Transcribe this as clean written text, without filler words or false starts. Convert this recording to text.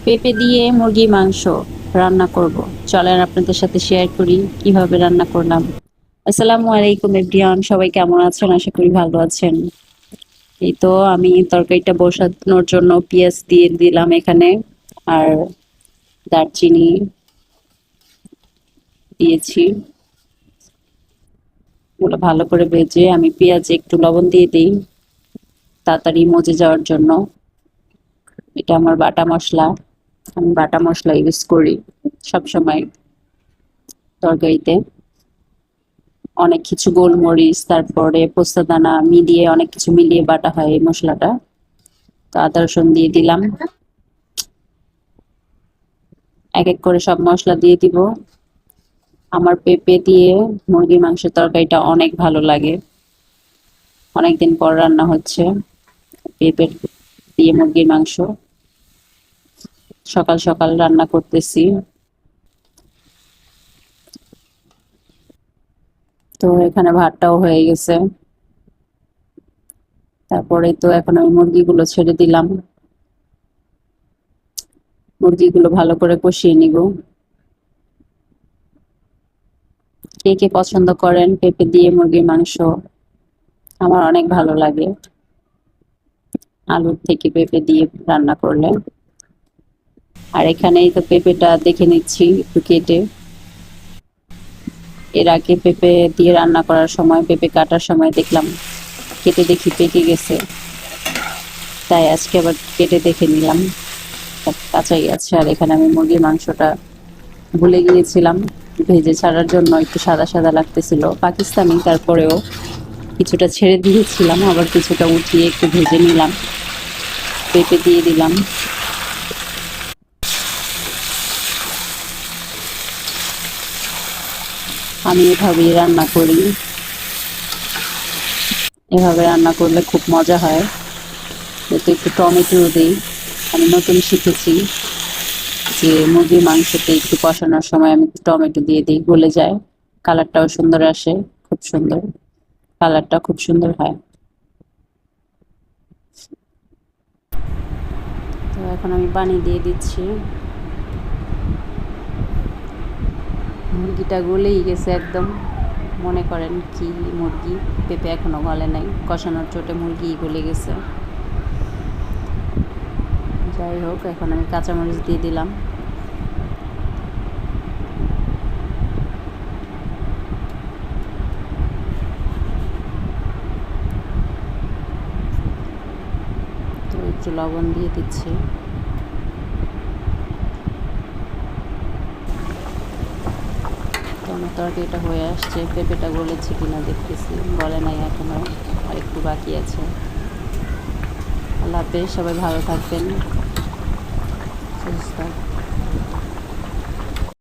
পেঁপে দিয়ে মুরগি মাংস রান্না করব। চলেন আপনাদের সাথে শেয়ার করি কিভাবে রান্না করলাম। আসসালামু আলাইকুম এভরিওয়ান, সবাই কেমন আছেন? আশা করি ভালো আছেন। এই তো আমি তরকারিটা বসানোর জন্য পেঁয়াজ দিয়ে দিলাম এখানে, আর দারচিনি দিয়েছি। ওগুলো ভালো করে ভেজে আমি পেঁয়াজে একটু লবণ দিয়ে দিই তাড়াতাড়ি মজে যাওয়ার জন্য। এটা আমার বাটা মশলা, আমি বাটা মশলা ইউজ করি সবসময় তরকারিতে। অনেক কিছু গোলমরিচ, তারপরে পোস্তদানা মিলিয়ে অনেক কিছু মিলিয়ে বাটা হয় এই মশলাটা। তো আদা রসুন দিয়ে দিলাম, এক এক করে সব মশলা দিয়ে দিব। আমার পেঁপে দিয়ে মুরগির মাংসের তরকারিটা অনেক ভালো লাগে, অনেকদিন পর রান্না হচ্ছে পেঁপে দিয়ে মুরগির মাংস। সকাল সকাল রান্না করতেছি। তো এখানে ভাতটাও হয়ে গেছে। তারপরে তো এখন আমি মুরগিগুলো ছেড়ে দিলাম, মুরগিগুলো ভালো করে কষিয়ে নিব। কে কে পছন্দ করেন পেঁপে দিয়ে মুরগির মাংস? আমার অনেক ভালো লাগে আলুর থেকে পেঁপে দিয়ে রান্না করলে। আর এখানেই তো পেঁপেটা দেখে নিচ্ছি একটু কেটে। এর আগে পেঁপে দিয়ে রান্না করার সময়, পেঁপে কাটার সময় দেখলাম কেটে দেখি পেকে গেছে, তাই আজকে আবার কেটে দেখে নিলাম কাঁচাই আছে। আর এখানে আমি মুরগির মাংসটা ভুলে গিয়েছিলাম ভেজে ছাড়ার জন্য, একটু সাদা সাদা লাগতেছিল পাকিস্তানি, তারপরেও কিছুটা ছেড়ে দিয়েছিলাম, আবার কিছুটা উঠিয়ে একটু ভেজে নিলাম, পেঁপে দিয়ে দিলাম। আমি এভাবেই রান্না করি, এভাবে রান্না করলে খুব মজা হয়। এতে একটু টমেটো দিই, আমি নতুন শিখেছি যে মুরগির মাংসতে একটু কষানোর সময় আমি টমেটো দিয়ে দিই, গলে যায়, কালারটাও সুন্দর আসে, খুব সুন্দর, কালারটা খুব সুন্দর হয়। তো এখন আমি পানি দিয়ে দিচ্ছি। মুরগিটা গলেই গেছে একদম, মনে করেন কি মুরগি, পেঁপে এখনো গলে নাই, কষানোর চোটে মুরগি গলে গেছে। যাই হোক, এখন আমি কাঁচামরিচ দিয়ে দিলাম। তো একটু লবণ দিয়ে দিচ্ছি। তো আমার তরকারিটা হয়ে আসছে, পেঁপেটা গলেছে কিনা দেখতেছি, গলে নাই এখনো, আর একটু বাকি আছে। আল্লাহ হাফেজ, সবাই ভালো থাকবেন, সুস্থ থাকবেন।